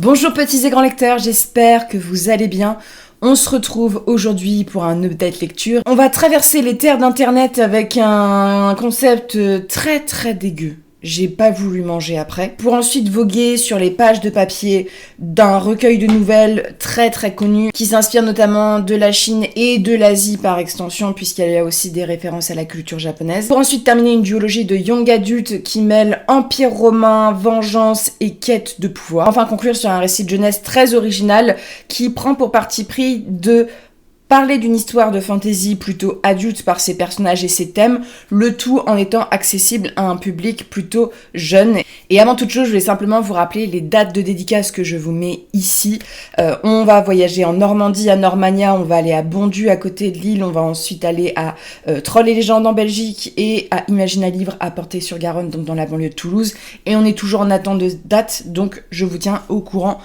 Bonjour petits et grands lecteurs, j'espère que vous allez bien. On se retrouve aujourd'hui pour un update lecture. On va traverser les terres d'internet avec un concept très dégueu. J'ai pas voulu manger après. Pour ensuite voguer sur les pages de papier d'un recueil de nouvelles très connu qui s'inspire notamment de la Chine et de l'Asie par extension puisqu'il y a aussi des références à la culture japonaise. Pour ensuite terminer une duologie de young adultes qui mêle empire romain, vengeance et quête de pouvoir. Enfin conclure sur un récit de jeunesse très original qui prend pour parti pris de parler d'une histoire de fantasy plutôt adulte par ses personnages et ses thèmes, le tout en étant accessible à un public plutôt jeune. Et avant toute chose, je voulais simplement vous rappeler les dates de dédicaces que je vous mets ici. On va voyager en Normandie, à Normania, on va aller à Bondu, à côté de Lille, on va ensuite aller à Trolls et légendes en Belgique et à Imagina Livre à Portée-sur-Garonne, donc dans la banlieue de Toulouse. Et on est toujours en attente de date, donc je vous tiens au courant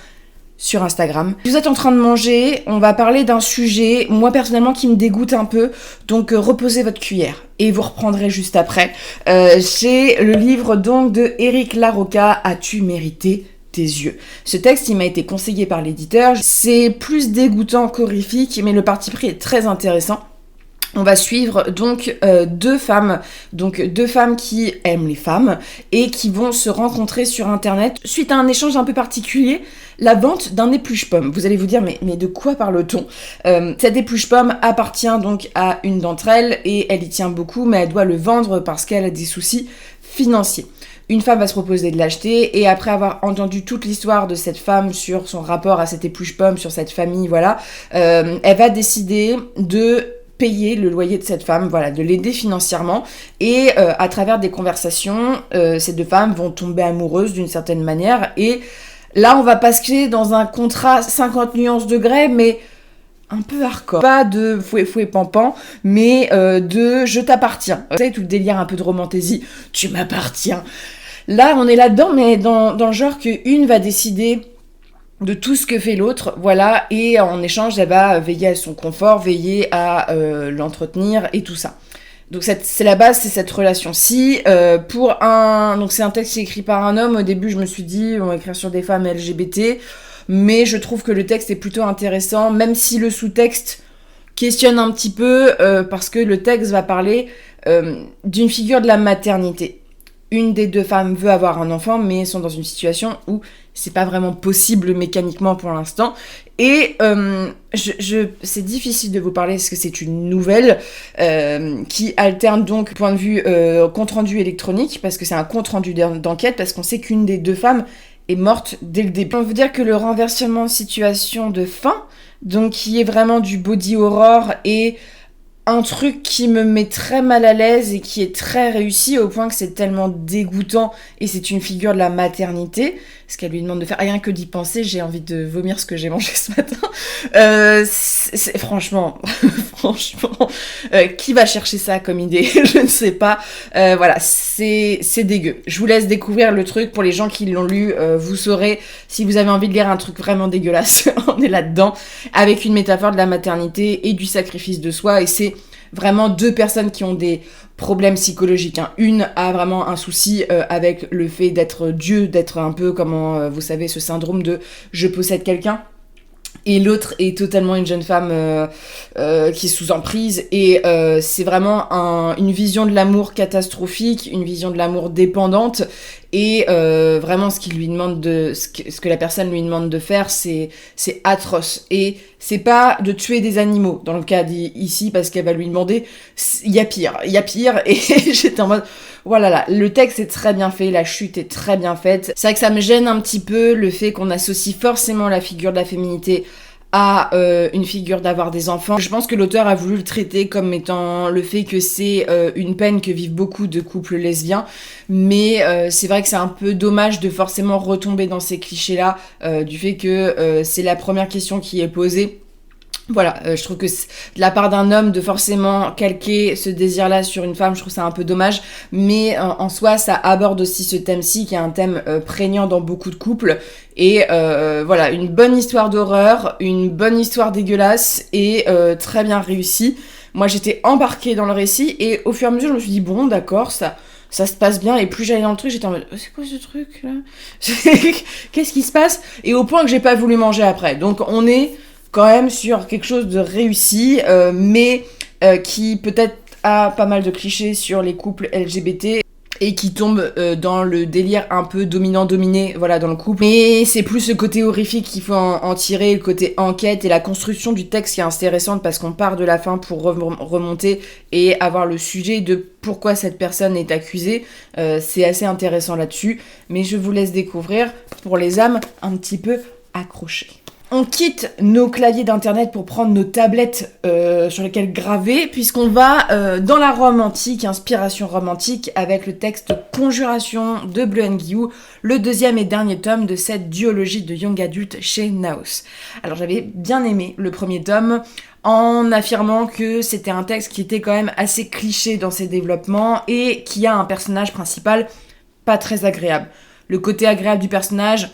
sur Instagram. Vous êtes en train de manger, on va parler d'un sujet, moi personnellement, qui me dégoûte un peu, donc reposez votre cuillère et vous reprendrez juste après. C'est le livre donc de Éric Larocca, As-tu mérité tes yeux? Ce texte, il m'a été conseillé par l'éditeur, c'est plus dégoûtant qu'horrifique, mais le parti pris est très intéressant. On va suivre donc deux femmes qui aiment les femmes et qui vont se rencontrer sur internet suite à un échange un peu particulier, la vente d'un épluche-pomme. Vous allez vous dire mais de quoi parle-t-on? Cet épluche-pomme appartient donc à une d'entre elles et elle y tient beaucoup, mais elle doit le vendre parce qu'elle a des soucis financiers. Une femme va se proposer de l'acheter et après avoir entendu toute l'histoire de cette femme sur son rapport à cette épluche-pomme, sur cette famille, voilà, elle va décider de payer le loyer de cette femme, voilà, de l'aider financièrement et à travers des conversations, ces deux femmes vont tomber amoureuses d'une certaine manière et là on va passer dans un contrat 50 nuances degrés mais un peu hardcore. Pas de fouet pampan, mais de je t'appartiens. Vous savez, tout le délire un peu de romantaisie, tu m'appartiens. Là on est là-dedans mais dans le genre qu'une va décider de tout ce que fait l'autre, voilà, et en échange, elle va veiller à son confort, veiller à l'entretenir et tout ça. Donc c'est la base, c'est cette relation-ci. Donc c'est un texte écrit par un homme, au début je me suis dit, on va écrire sur des femmes LGBT, mais je trouve que le texte est plutôt intéressant, même si le sous-texte questionne un petit peu, parce que le texte va parler d'une figure de la maternité. Une des deux femmes veut avoir un enfant, mais sont dans une situation où c'est pas vraiment possible mécaniquement pour l'instant. Et c'est difficile de vous parler parce que c'est une nouvelle qui alterne donc point de vue compte-rendu électronique, parce que c'est un compte-rendu d'enquête, parce qu'on sait qu'une des deux femmes est morte dès le début. On veut dire que le renversement de situation de fin, donc qui est vraiment du body horror et un truc qui me met très mal à l'aise et qui est très réussi au point que c'est tellement dégoûtant et c'est une figure de la maternité, ce qu'elle lui demande de faire, rien que d'y penser, j'ai envie de vomir ce que j'ai mangé ce matin. Franchement, qui va chercher ça comme idée? Je ne sais pas. Voilà, c'est dégueu. Je vous laisse découvrir le truc. Pour les gens qui l'ont lu, vous saurez si vous avez envie de lire un truc vraiment dégueulasse. On est là-dedans, avec une métaphore de la maternité et du sacrifice de soi, et c'est vraiment deux personnes qui ont des problèmes psychologiques. Une a vraiment un souci avec le fait d'être Dieu, d'être un peu, comment vous savez, ce syndrome de « je possède quelqu'un ». Et l'autre est totalement une jeune femme qui est sous emprise. Et c'est vraiment une vision de l'amour catastrophique, une vision de l'amour dépendante. Et vraiment, ce que la personne lui demande de faire, c'est atroce. Et c'est pas de tuer des animaux, dans le cas ici, parce qu'elle va lui demander, il y a pire. Et j'étais en mode, voilà, là, le texte est très bien fait, la chute est très bien faite. C'est vrai que ça me gêne un petit peu, le fait qu'on associe forcément la figure de la féminité à une figure d'avoir des enfants. Je pense que l'auteur a voulu le traiter comme étant le fait que c'est une peine que vivent beaucoup de couples lesbiens, mais c'est vrai que c'est un peu dommage de forcément retomber dans ces clichés-là, du fait que c'est la première question qui est posée. Voilà, je trouve que de la part d'un homme de forcément calquer ce désir-là sur une femme, je trouve ça un peu dommage, mais en soi, ça aborde aussi ce thème-ci, qui est un thème prégnant dans beaucoup de couples, et voilà, une bonne histoire d'horreur, une bonne histoire dégueulasse, et très bien réussie. Moi, j'étais embarquée dans le récit, et au fur et à mesure, je me suis dit, bon, d'accord, ça ça se passe bien, et plus j'allais dans le truc, j'étais en mode c'est quoi ce truc là? Qu'est-ce qui se passe? Et au point que j'ai pas voulu manger après. Donc on est quand même sur quelque chose de réussi, mais qui peut-être a pas mal de clichés sur les couples LGBT et qui tombe dans le délire un peu dominant-dominé, voilà, dans le couple. Mais c'est plus ce côté horrifique qu'il faut en tirer, le côté enquête et la construction du texte qui est intéressante parce qu'on part de la fin pour remonter et avoir le sujet de pourquoi cette personne est accusée. C'est assez intéressant là-dessus, mais je vous laisse découvrir pour les âmes un petit peu accrochées. On quitte nos claviers d'internet pour prendre nos tablettes sur lesquelles graver, puisqu'on va dans la Rome antique, inspiration romantique, avec le texte Conjuration de Bleu Guillou, le deuxième et dernier tome de cette duologie de young adulte chez Naos. Alors j'avais bien aimé le premier tome, en affirmant que c'était un texte qui était quand même assez cliché dans ses développements et qui a un personnage principal pas très agréable. Le côté agréable du personnage,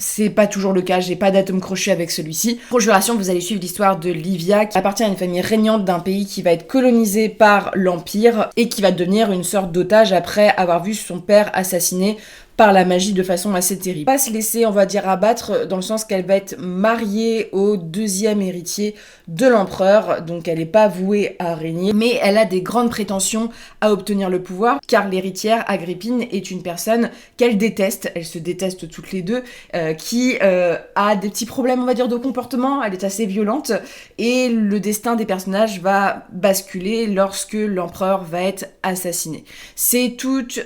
c'est pas toujours le cas, j'ai pas d'atome crochu avec celui-ci. Conjuration, vous allez suivre l'histoire de Livia, qui appartient à une famille régnante d'un pays qui va être colonisé par l'Empire et qui va devenir une sorte d'otage après avoir vu son père assassiné par la magie de façon assez terrible. Pas se laisser, on va dire, abattre, dans le sens qu'elle va être mariée au deuxième héritier de l'empereur, donc elle n'est pas vouée à régner, mais elle a des grandes prétentions à obtenir le pouvoir, car l'héritière, Agrippine, est une personne qu'elle déteste, elles se détestent toutes les deux, qui a des petits problèmes, on va dire, de comportement, elle est assez violente, et le destin des personnages va basculer lorsque l'empereur va être assassiné. C'est toute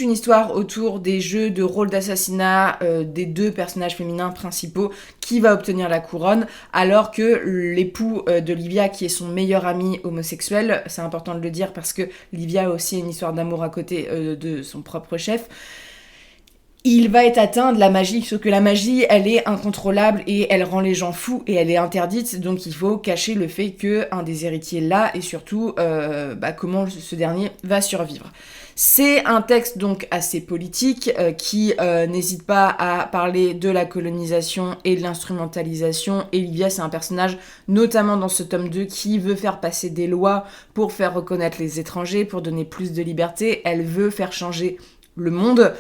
une histoire autour des jeux de rôle d'assassinat des deux personnages féminins principaux qui va obtenir la couronne, alors que l'époux de Livia, qui est son meilleur ami homosexuel, c'est important de le dire parce que Livia a aussi une histoire d'amour à côté de son propre chef, il va être atteint de la magie, sauf que la magie, elle est incontrôlable et elle rend les gens fous et elle est interdite, donc il faut cacher le fait qu'un des héritiers là et surtout comment ce dernier va survivre. C'est un texte donc assez politique qui n'hésite pas à parler de la colonisation et de l'instrumentalisation. Et Livia, c'est un personnage, notamment dans ce tome 2, qui veut faire passer des lois pour faire reconnaître les étrangers, pour donner plus de liberté. Elle veut faire changer le monde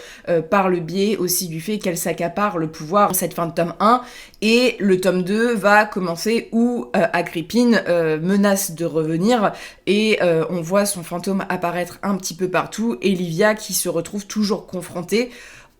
par le biais aussi du fait qu'elle s'accapare le pouvoir en cette fin de tome 1, et le tome 2 va commencer où Agrippine menace de revenir et on voit son fantôme apparaître un petit peu partout, et Livia qui se retrouve toujours confrontée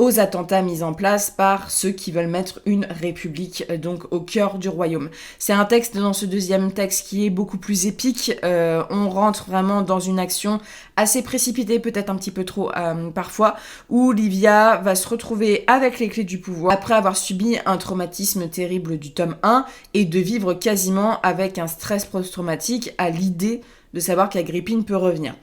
aux attentats mis en place par ceux qui veulent mettre une république donc au cœur du royaume. C'est un texte dans ce deuxième texte qui est beaucoup plus épique, on rentre vraiment dans une action assez précipitée, peut-être un petit peu trop parfois, où Livia va se retrouver avec les clés du pouvoir après avoir subi un traumatisme terrible du tome 1 et de vivre quasiment avec un stress post-traumatique à l'idée de savoir qu'Agrippine peut revenir.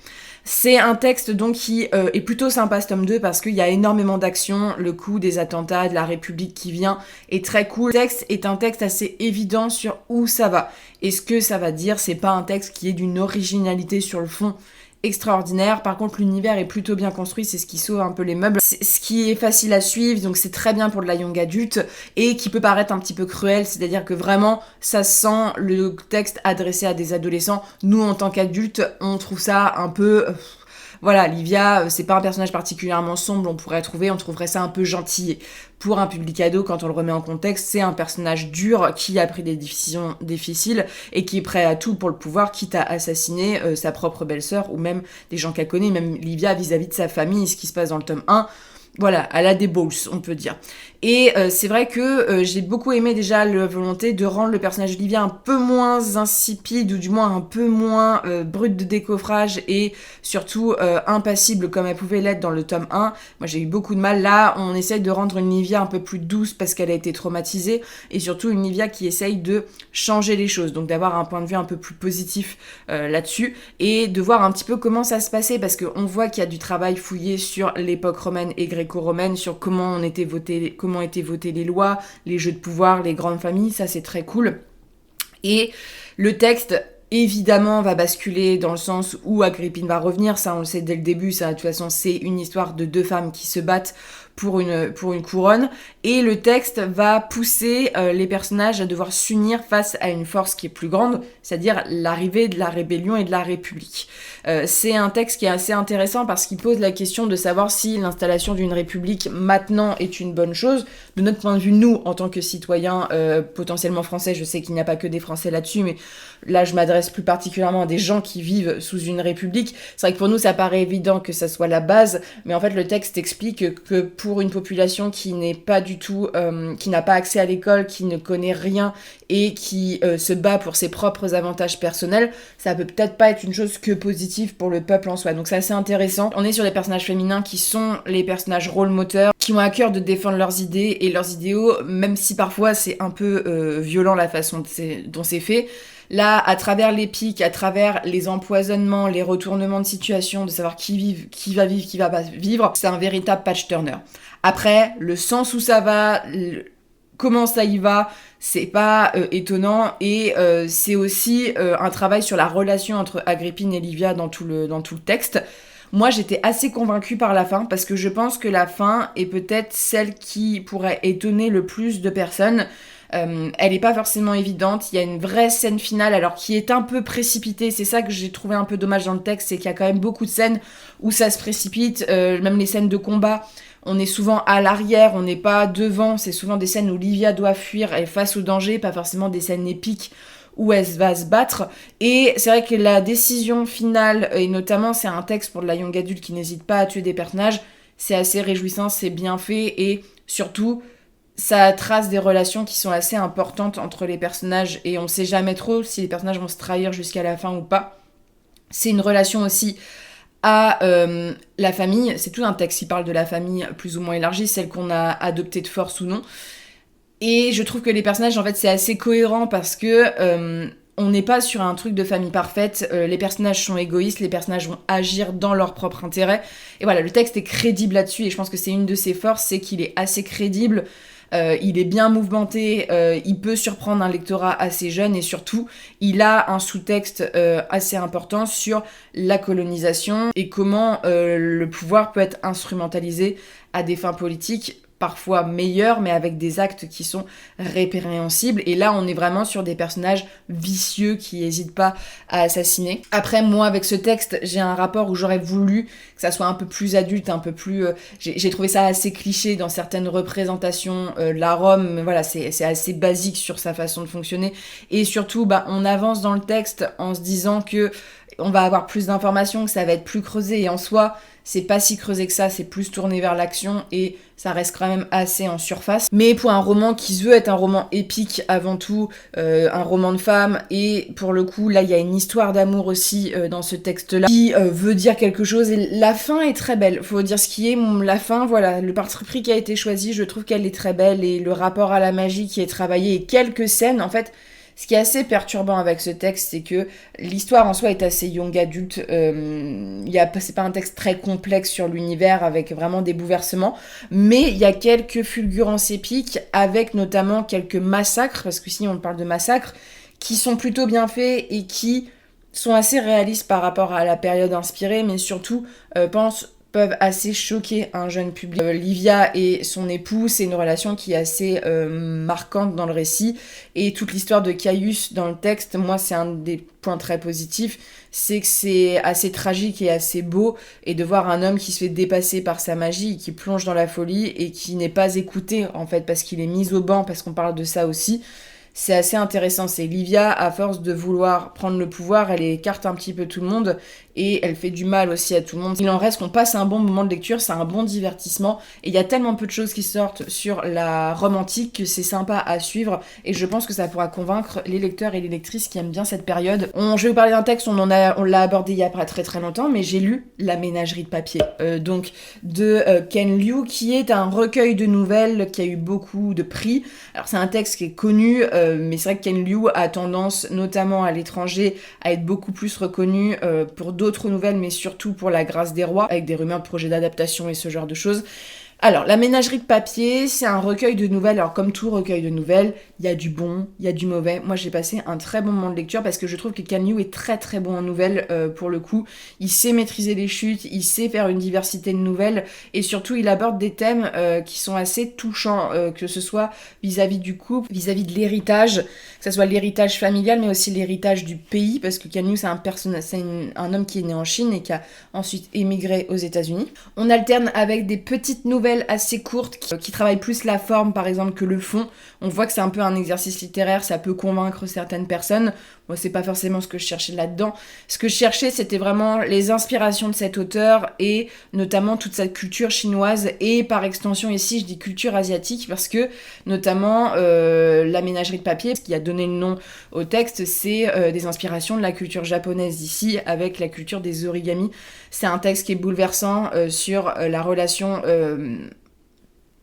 C'est un texte donc qui est plutôt sympa ce tome 2 parce qu'il y a énormément d'action, le coup des attentats, de la République qui vient est très cool. Le texte est un texte assez évident sur où ça va. Et ce que ça va dire, c'est pas un texte qui est d'une originalité sur le fond extraordinaire. Par contre, l'univers est plutôt bien construit, c'est ce qui sauve un peu les meubles. C'est ce qui est facile à suivre, donc c'est très bien pour de la young adulte, et qui peut paraître un petit peu cruel, c'est-à-dire que vraiment, ça sent le texte adressé à des adolescents. Nous, en tant qu'adultes, on trouve ça un peu... Voilà, Livia, c'est pas un personnage particulièrement sombre, on trouverait ça un peu gentil. Pour un public ado, quand on le remet en contexte, c'est un personnage dur qui a pris des décisions difficiles et qui est prêt à tout pour le pouvoir, quitte à assassiner sa propre belle-sœur ou même des gens qu'elle connaît, même Livia vis-à-vis de sa famille, ce qui se passe dans le tome 1. Voilà, elle a des balls, on peut dire. Et c'est vrai que j'ai beaucoup aimé déjà la volonté de rendre le personnage de Livia un peu moins insipide, ou du moins un peu moins brut de décoffrage et surtout impassible comme elle pouvait l'être dans le tome 1. Moi j'ai eu beaucoup de mal. Là, on essaye de rendre une Livia un peu plus douce parce qu'elle a été traumatisée, et surtout une Livia qui essaye de changer les choses, donc d'avoir un point de vue un peu plus positif là-dessus, et de voir un petit peu comment ça se passait, parce qu'on voit qu'il y a du travail fouillé sur l'époque romaine et gréco-romaine, sur comment étaient votées les lois, les jeux de pouvoir, les grandes familles, ça c'est très cool. Et le texte, évidemment, va basculer dans le sens où Agrippine va revenir, ça on le sait dès le début, ça de toute façon c'est une histoire de deux femmes qui se battent pour une couronne, et le texte va pousser les personnages à devoir s'unir face à une force qui est plus grande, c'est-à-dire l'arrivée de la rébellion et de la République. C'est un texte qui est assez intéressant parce qu'il pose la question de savoir si l'installation d'une république maintenant est une bonne chose. De notre point de vue, nous, en tant que citoyens potentiellement français, je sais qu'il n'y a pas que des Français là-dessus, mais là je m'adresse plus particulièrement à des gens qui vivent sous une république. C'est vrai que pour nous ça paraît évident que ça soit la base, mais en fait le texte explique que pour une population qui n'est pas du tout, qui n'a pas accès à l'école, qui ne connaît rien et qui se bat pour ses propres avantages personnels, ça peut peut-être pas être une chose que positive pour le peuple en soi. Donc c'est assez intéressant. On est sur des personnages féminins qui sont les personnages rôle moteurs, qui ont à cœur de défendre leurs idées et leurs idéaux, même si parfois c'est un peu violent la façon dont c'est fait. Là, à travers les pics, à travers les empoisonnements, les retournements de situation, de savoir qui va vivre, qui va pas vivre, c'est un véritable page-turner. Après, le sens où ça va, comment ça y va, c'est pas étonnant, et c'est aussi un travail sur la relation entre Agrippine et Livia dans tout le texte. Moi, j'étais assez convaincue par la fin, parce que je pense que la fin est peut-être celle qui pourrait étonner le plus de personnes. Elle est pas forcément évidente, il y a une vraie scène finale alors qui est un peu précipitée, c'est ça que j'ai trouvé un peu dommage dans le texte, c'est qu'il y a quand même beaucoup de scènes où ça se précipite, même les scènes de combat, on est souvent à l'arrière, on n'est pas devant, c'est souvent des scènes où Livia doit fuir, elle est face au danger, pas forcément des scènes épiques où elle va se battre, et c'est vrai que la décision finale, et notamment c'est un texte pour de la young adulte qui n'hésite pas à tuer des personnages, c'est assez réjouissant, c'est bien fait, et surtout ça trace des relations qui sont assez importantes entre les personnages et on sait jamais trop si les personnages vont se trahir jusqu'à la fin ou pas. C'est une relation aussi à la famille, c'est tout un texte qui parle de la famille plus ou moins élargie, celle qu'on a adoptée de force ou non. Et je trouve que les personnages, en fait, c'est assez cohérent parce que on n'est pas sur un truc de famille parfaite, les personnages sont égoïstes, les personnages vont agir dans leur propre intérêt. Et voilà, le texte est crédible là-dessus et je pense que c'est une de ses forces, c'est qu'il est assez crédible. Il est bien mouvementé, il peut surprendre un lectorat assez jeune et surtout, il a un sous-texte assez important sur la colonisation et comment le pouvoir peut être instrumentalisé à des fins politiques parfois meilleurs, mais avec des actes qui sont répréhensibles. Et là, on est vraiment sur des personnages vicieux qui n'hésitent pas à assassiner. Après, moi, avec ce texte, j'ai un rapport où j'aurais voulu que ça soit un peu plus adulte, un peu plus... J'ai trouvé ça assez cliché dans certaines représentations. La Rome, voilà, c'est assez basique sur sa façon de fonctionner. Et surtout, on avance dans le texte en se disant que on va avoir plus d'informations, que ça va être plus creusé. Et en soi, c'est pas si creusé que ça, c'est plus tourné vers l'action et ça reste quand même assez en surface. Mais pour un roman qui se veut être un roman épique avant tout, un roman de femme, et pour le coup, là, il y a une histoire d'amour aussi dans ce texte-là qui veut dire quelque chose. Et la fin est très belle, faut dire ce qui est. La fin, voilà, le parti pris qui a été choisi, je trouve qu'elle est très belle et le rapport à la magie qui est travaillé et quelques scènes, en fait... Ce qui est assez perturbant avec ce texte, c'est que l'histoire en soi est assez young adulte. C'est pas un texte très complexe sur l'univers avec vraiment des bouleversements, mais il y a quelques fulgurances épiques avec notamment quelques massacres, parce que si on parle de massacres, qui sont plutôt bien faits et qui sont assez réalistes par rapport à la période inspirée, mais surtout, peuvent assez choquer un jeune public. Livia et son époux, c'est une relation qui est assez marquante dans le récit, et toute l'histoire de Caius dans le texte, moi c'est un des points très positifs, c'est que c'est assez tragique et assez beau, et de voir un homme qui se fait dépasser par sa magie, qui plonge dans la folie, et qui n'est pas écouté en fait, parce qu'il est mis au banc, parce qu'on parle de ça aussi. C'est assez intéressant, c'est Livia, à force de vouloir prendre le pouvoir, elle écarte un petit peu tout le monde, et elle fait du mal aussi à tout le monde. Il en reste qu'on passe un bon moment de lecture, c'est un bon divertissement, et il y a tellement peu de choses qui sortent sur la Rome antique que c'est sympa à suivre, et je pense que ça pourra convaincre les lecteurs et les lectrices qui aiment bien cette période. Je vais vous parler d'un texte, on l'a abordé il y a pas très très longtemps, mais j'ai lu La ménagerie de papier, donc de Ken Liu, qui est un recueil de nouvelles qui a eu beaucoup de prix. Alors c'est un texte qui est connu, mais c'est vrai que Ken Liu a tendance, notamment à l'étranger, à être beaucoup plus reconnu pour d'autres nouvelles, mais surtout pour La Grâce des Rois, avec des rumeurs de projets d'adaptation et ce genre de choses. Alors, La ménagerie de papier, c'est un recueil de nouvelles. Alors, comme tout recueil de nouvelles, il y a du bon, il y a du mauvais. Moi, j'ai passé un très bon moment de lecture parce que je trouve que Can Liu est très très bon en nouvelles pour le coup. Il sait maîtriser les chutes, il sait faire une diversité de nouvelles et surtout, il aborde des thèmes qui sont assez touchants, que ce soit vis-à-vis du couple, vis-à-vis de l'héritage, que ce soit l'héritage familial, mais aussi l'héritage du pays parce que Can Liu, c'est un homme qui est né en Chine et qui a ensuite émigré aux États-Unis. On alterne avec des petites nouvelles assez courtes qui travaillent plus la forme par exemple que le fond. On voit que c'est un peu un exercice littéraire, ça peut convaincre certaines personnes. Moi, c'est pas forcément ce que je cherchais là-dedans. Ce que je cherchais, c'était vraiment les inspirations de cet auteur et notamment toute cette culture chinoise et par extension ici, je dis culture asiatique parce que notamment La ménagerie de papier, ce qui a donné le nom au texte, c'est des inspirations de la culture japonaise ici avec la culture des origamis. C'est un texte qui est bouleversant sur la relation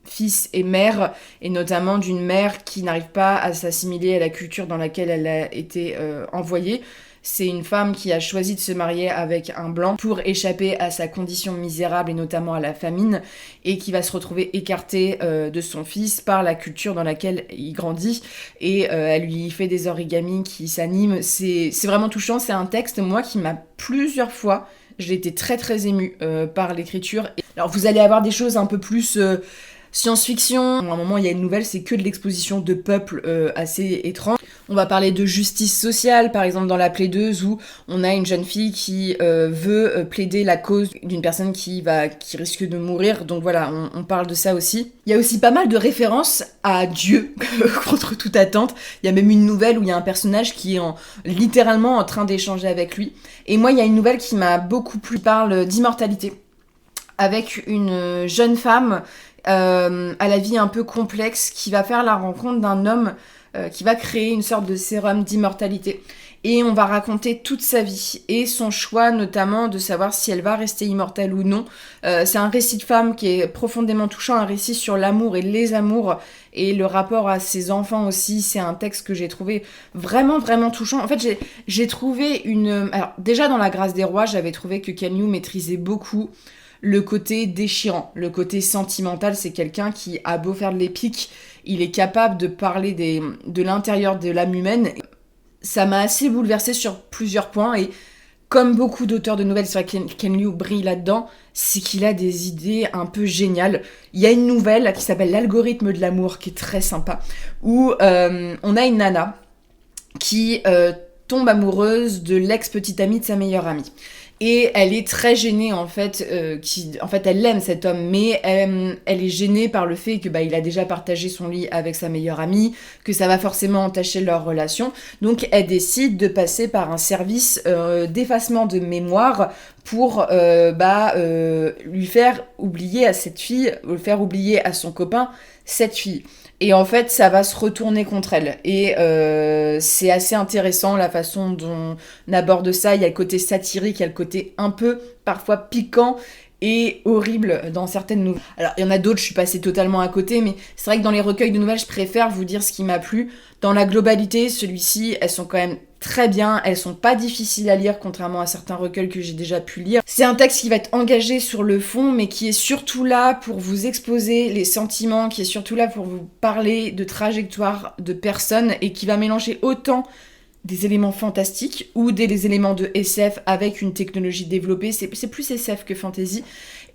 fils et mère, et notamment d'une mère qui n'arrive pas à s'assimiler à la culture dans laquelle elle a été envoyée. C'est une femme qui a choisi de se marier avec un blanc pour échapper à sa condition misérable et notamment à la famine et qui va se retrouver écartée de son fils par la culture dans laquelle il grandit et elle lui fait des origamis qui s'animent. C'est vraiment touchant, c'est un texte, moi, qui m'a plusieurs fois, j'ai été très très émue par l'écriture. Alors vous allez avoir des choses un peu plus science-fiction. À un moment, il y a une nouvelle, c'est que de l'exposition de peuples assez étranges. On va parler de justice sociale, par exemple dans La Plaideuse, où on a une jeune fille qui veut plaider la cause d'une personne qui risque de mourir. Donc voilà, on parle de ça aussi. Il y a aussi pas mal de références à Dieu, contre toute attente. Il y a même une nouvelle où il y a un personnage qui est littéralement en train d'échanger avec lui. Et moi, il y a une nouvelle qui m'a beaucoup plu, qui parle d'immortalité, avec une jeune femme à la vie un peu complexe qui va faire la rencontre d'un homme qui va créer une sorte de sérum d'immortalité. Et on va raconter toute sa vie et son choix notamment de savoir si elle va rester immortelle ou non. C'est un récit de femme qui est profondément touchant, un récit sur l'amour et les amours et le rapport à ses enfants aussi. C'est un texte que j'ai trouvé vraiment vraiment touchant. En fait, j'ai trouvé Alors déjà dans La Grâce des Rois, j'avais trouvé que Can Liu maîtrisait beaucoup le côté déchirant, le côté sentimental. C'est quelqu'un qui a beau faire de l'épique, il est capable de parler de l'intérieur de l'âme humaine. Ça m'a assez bouleversée sur plusieurs points et comme beaucoup d'auteurs de nouvelles, c'est vrai que Can Liu brille là-dedans, c'est qu'il a des idées un peu géniales. Il y a une nouvelle qui s'appelle L'algorithme de l'amour qui est très sympa, où on a une nana qui tombe amoureuse de l'ex-petite amie de sa meilleure amie. Et elle est très gênée en fait, elle aime cet homme, mais elle est gênée par le fait que il a déjà partagé son lit avec sa meilleure amie, que ça va forcément entacher leur relation. Donc elle décide de passer par un service d'effacement de mémoire pour lui faire oublier à cette fille, faire oublier à son copain cette fille. Et en fait, ça va se retourner contre elle. Et c'est assez intéressant la façon dont on aborde ça. Il y a le côté satirique, il y a le côté un peu, parfois piquant et horrible dans certaines nouvelles. Alors, il y en a d'autres, je suis passée totalement à côté, mais c'est vrai que dans les recueils de nouvelles, je préfère vous dire ce qui m'a plu. Dans la globalité, celui-ci, elles sont quand même très bien, elles sont pas difficiles à lire, contrairement à certains recueils que j'ai déjà pu lire. C'est un texte qui va être engagé sur le fond, mais qui est surtout là pour vous exposer les sentiments, qui est surtout là pour vous parler de trajectoires de personnes, et qui va mélanger autant des éléments fantastiques ou des éléments de SF avec une technologie développée. C'est plus SF que fantasy.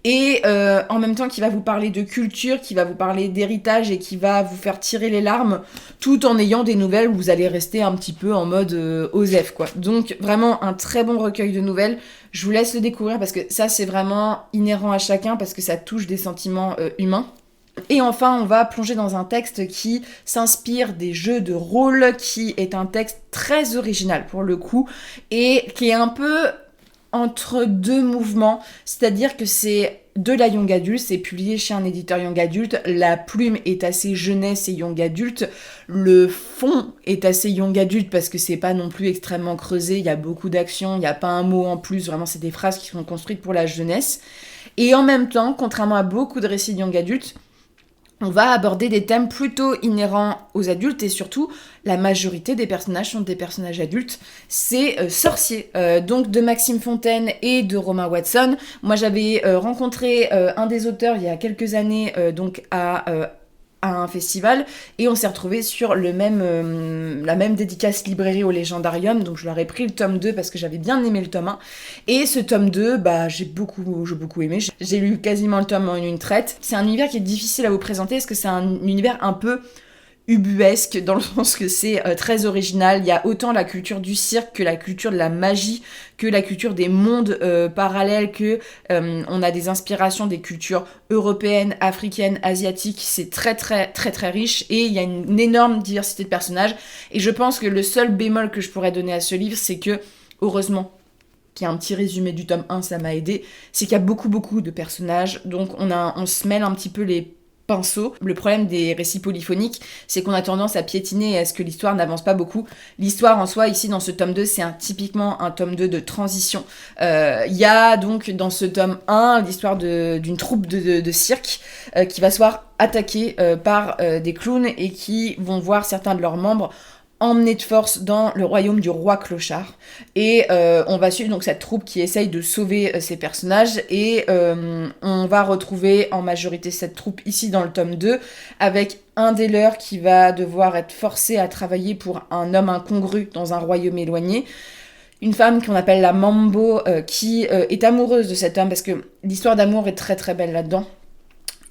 Et en même temps qui va vous parler de culture, qui va vous parler d'héritage et qui va vous faire tirer les larmes, tout en ayant des nouvelles où vous allez rester un petit peu en mode OSEF, quoi. Donc vraiment un très bon recueil de nouvelles. Je vous laisse le découvrir parce que ça c'est vraiment inhérent à chacun, parce que ça touche des sentiments humains. Et enfin, on va plonger dans un texte qui s'inspire des jeux de rôle, qui est un texte très original pour le coup, et qui est un peu entre deux mouvements, c'est-à-dire que c'est de la young adulte, c'est publié chez un éditeur young adulte, la plume est assez jeunesse et young adulte, le fond est assez young adulte parce que c'est pas non plus extrêmement creusé, il y a beaucoup d'action, il n'y a pas un mot en plus, vraiment c'est des phrases qui sont construites pour la jeunesse, et en même temps, contrairement à beaucoup de récits de young adulte, on va aborder des thèmes plutôt inhérents aux adultes et surtout la majorité des personnages sont des personnages adultes, c'est Sorcier, donc de Maxime Fontaine et de Romain Watson. Moi j'avais rencontré un des auteurs il y a quelques années donc à un festival et on s'est retrouvés sur la même dédicace librairie au Légendarium, donc je leur ai pris le tome 2 parce que j'avais bien aimé le tome 1 et ce tome 2 j'ai beaucoup aimé, j'ai lu quasiment le tome en une traite. C'est un univers qui est difficile à vous présenter parce que c'est un univers un peu ubuesque dans le sens que c'est très original. Il y a autant la culture du cirque que la culture de la magie, que la culture des mondes parallèles, que on a des inspirations des cultures européennes, africaines, asiatiques. C'est très très très très riche et il y a une énorme diversité de personnages. Et je pense que le seul bémol que je pourrais donner à ce livre, c'est que, heureusement, qu'il y a un petit résumé du tome 1, ça m'a aidé, c'est qu'il y a beaucoup de personnages, donc on se mêle un petit peu les pinceau. Le problème des récits polyphoniques, c'est qu'on a tendance à piétiner et à ce que l'histoire n'avance pas beaucoup. L'histoire en soi, ici, dans ce tome 2, c'est typiquement un tome 2 de transition. Il y a donc, dans ce tome 1, l'histoire d'une troupe de cirque qui va se voir attaquée par des clowns et qui vont voir certains de leurs membres emmenés de force dans le royaume du roi clochard. Et on va suivre donc cette troupe qui essaye de sauver ces personnages et on va retrouver en majorité cette troupe ici dans le tome 2 avec un des leurs qui va devoir être forcé à travailler pour un homme incongru dans un royaume éloigné. Une femme qu'on appelle la Mambo qui est amoureuse de cet homme parce que l'histoire d'amour est très très belle là-dedans.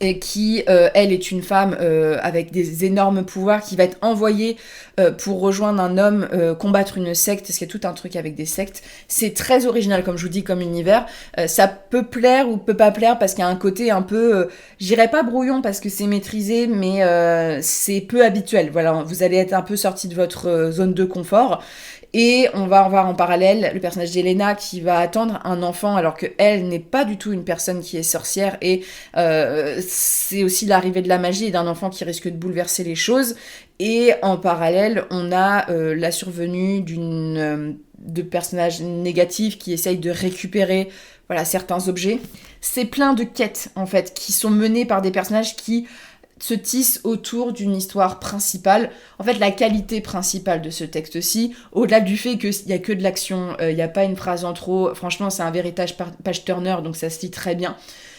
Et qui, elle, est une femme avec des énormes pouvoirs qui va être envoyée pour rejoindre un homme, combattre une secte, parce qu'il y a tout un truc avec des sectes. C'est très original, comme je vous dis, comme univers. Ça peut plaire ou peut pas plaire, parce qu'il y a un côté un peu, j'irais pas brouillon, parce que c'est maîtrisé, mais c'est peu habituel. Voilà, vous allez être un peu sorti de votre zone de confort. Et on va voir en parallèle le personnage d'Elena qui va attendre un enfant alors qu'elle n'est pas du tout une personne qui est sorcière et c'est aussi l'arrivée de la magie et d'un enfant qui risque de bouleverser les choses. Et en parallèle, on a la survenue de personnages négatifs qui essayent de récupérer certains objets. C'est plein de quêtes en fait qui sont menées par des personnages qui se tisse autour d'une histoire principale. En fait, la qualité principale de ce texte-ci, au-delà du fait qu'il n'y a que de l'action, il n'y a pas une phrase en trop, franchement, c'est un véritable page-turner, donc ça se lit très bien,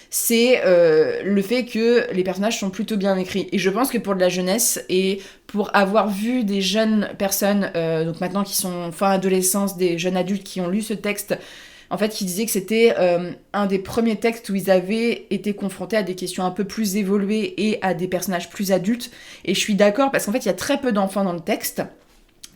c'est le fait que les personnages sont plutôt bien écrits. Et je pense que pour de la jeunesse, et pour avoir vu des jeunes personnes, donc maintenant qui sont fin adolescence, des jeunes adultes qui ont lu ce texte, en fait, qui disait que c'était un des premiers textes où ils avaient été confrontés à des questions un peu plus évoluées et à des personnages plus adultes. Et je suis d'accord, parce qu'en fait, il y a très peu d'enfants dans le texte.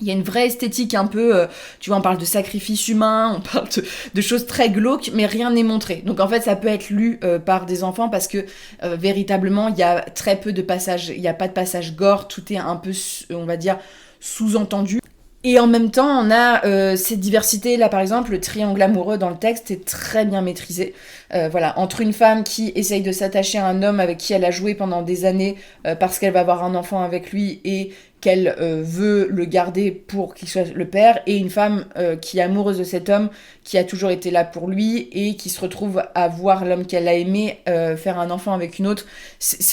Il y a une vraie esthétique un peu, tu vois, on parle de sacrifice humain, on parle de choses très glauques, mais rien n'est montré. Donc en fait, ça peut être lu par des enfants parce que véritablement, il y a très peu de passages, il n'y a pas de passage gore, tout est un peu, on va dire, sous-entendu. Et en même temps, on a cette diversité. Là, par exemple, le triangle amoureux dans le texte est très bien maîtrisé. Entre une femme qui essaye de s'attacher à un homme avec qui elle a joué pendant des années parce qu'elle va avoir un enfant avec lui et qu'elle veut le garder pour qu'il soit le père, et une femme qui est amoureuse de cet homme, qui a toujours été là pour lui, et qui se retrouve à voir l'homme qu'elle a aimé faire un enfant avec une autre.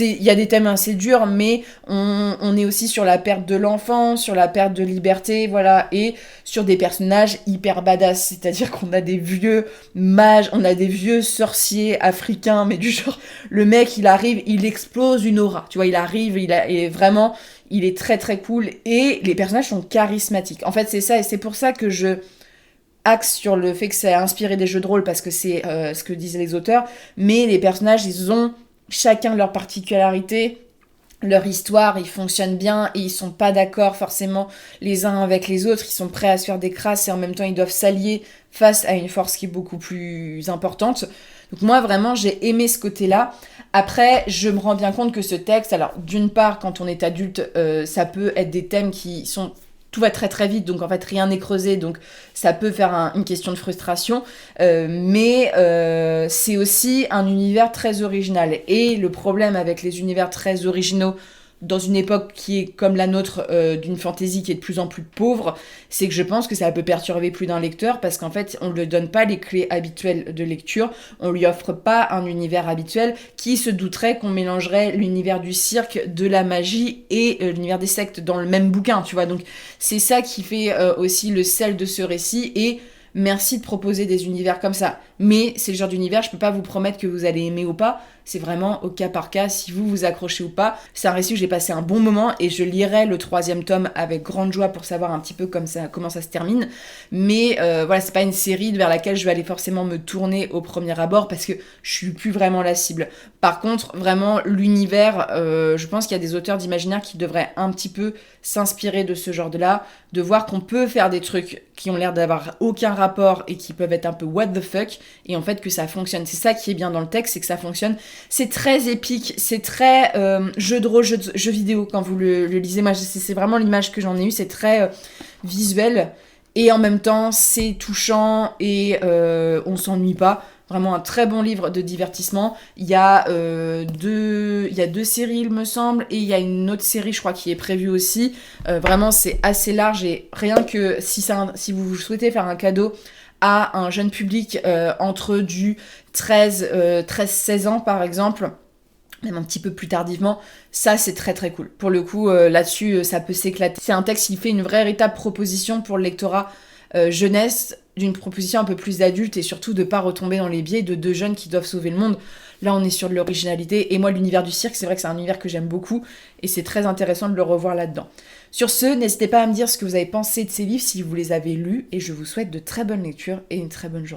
Il y a des thèmes assez durs, mais on est aussi sur la perte de l'enfant, sur la perte de liberté, voilà, et sur des personnages hyper badass, c'est-à-dire qu'on a des vieux mages, on a des vieux sorciers africains, mais du genre, le mec, il arrive, il explose une aura, tu vois, il arrive, et vraiment... Il est très très cool et les personnages sont charismatiques. En fait, c'est ça et c'est pour ça que je axe sur le fait que ça a inspiré des jeux de rôle parce que c'est ce que disent les auteurs. Mais les personnages, ils ont chacun leur particularité, leur histoire, ils fonctionnent bien et ils sont pas d'accord forcément les uns avec les autres. Ils sont prêts à se faire des crasses et en même temps ils doivent s'allier face à une force qui est beaucoup plus importante. Donc moi vraiment j'ai aimé ce côté-là. Après je me rends bien compte que ce texte, alors d'une part quand on est adulte ça peut être des thèmes qui sont... Tout va très très vite, donc en fait rien n'est creusé, donc ça peut faire une question de frustration, mais c'est aussi un univers très original. Et le problème avec les univers très originaux dans une époque qui est comme la nôtre, d'une fantaisie qui est de plus en plus pauvre, c'est que je pense que ça peut perturber plus d'un lecteur parce qu'en fait, on ne lui donne pas les clés habituelles de lecture, on lui offre pas un univers habituel. Qui se douterait qu'on mélangerait l'univers du cirque, de la magie et l'univers des sectes dans le même bouquin, tu vois. Donc c'est ça qui fait aussi le sel de ce récit et merci de proposer des univers comme ça. Mais c'est le genre d'univers, je peux pas vous promettre que vous allez aimer ou pas. C'est vraiment au cas par cas, si vous vous accrochez ou pas. C'est un récit où j'ai passé un bon moment et je lirai le 3e tome avec grande joie pour savoir un petit peu comment ça se termine. Mais voilà, c'est pas une série vers laquelle je vais aller forcément me tourner au premier abord parce que je suis plus vraiment la cible. Par contre, vraiment, l'univers, je pense qu'il y a des auteurs d'imaginaire qui devraient un petit peu s'inspirer de ce genre de là, de voir qu'on peut faire des trucs qui ont l'air d'avoir aucun rapport et qui peuvent être un peu what the fuck, et en fait que ça fonctionne. C'est ça qui est bien dans le texte, c'est que ça fonctionne. C'est très épique, c'est très jeu de rôle, jeu vidéo quand vous le lisez. Moi, c'est vraiment l'image que j'en ai eue, c'est très visuel, et en même temps, c'est touchant, et on s'ennuie pas. Vraiment un très bon livre de divertissement. Il y a 2 séries, il me semble, et il y a une autre série, je crois, qui est prévue aussi. Vraiment, c'est assez large, et rien que si vous souhaitez faire un cadeau à un jeune public entre du 13-16 ans, par exemple, même un petit peu plus tardivement, ça c'est très très cool. Pour le coup, là-dessus, ça peut s'éclater. C'est un texte qui fait une véritable proposition pour le lectorat jeunesse, d'une proposition un peu plus adulte et surtout de pas retomber dans les biais de 2 jeunes qui doivent sauver le monde. Là, on est sur de l'originalité. Et moi, l'univers du cirque, c'est vrai que c'est un univers que j'aime beaucoup et c'est très intéressant de le revoir là-dedans. Sur ce, n'hésitez pas à me dire ce que vous avez pensé de ces livres si vous les avez lus et je vous souhaite de très bonnes lectures et une très bonne journée.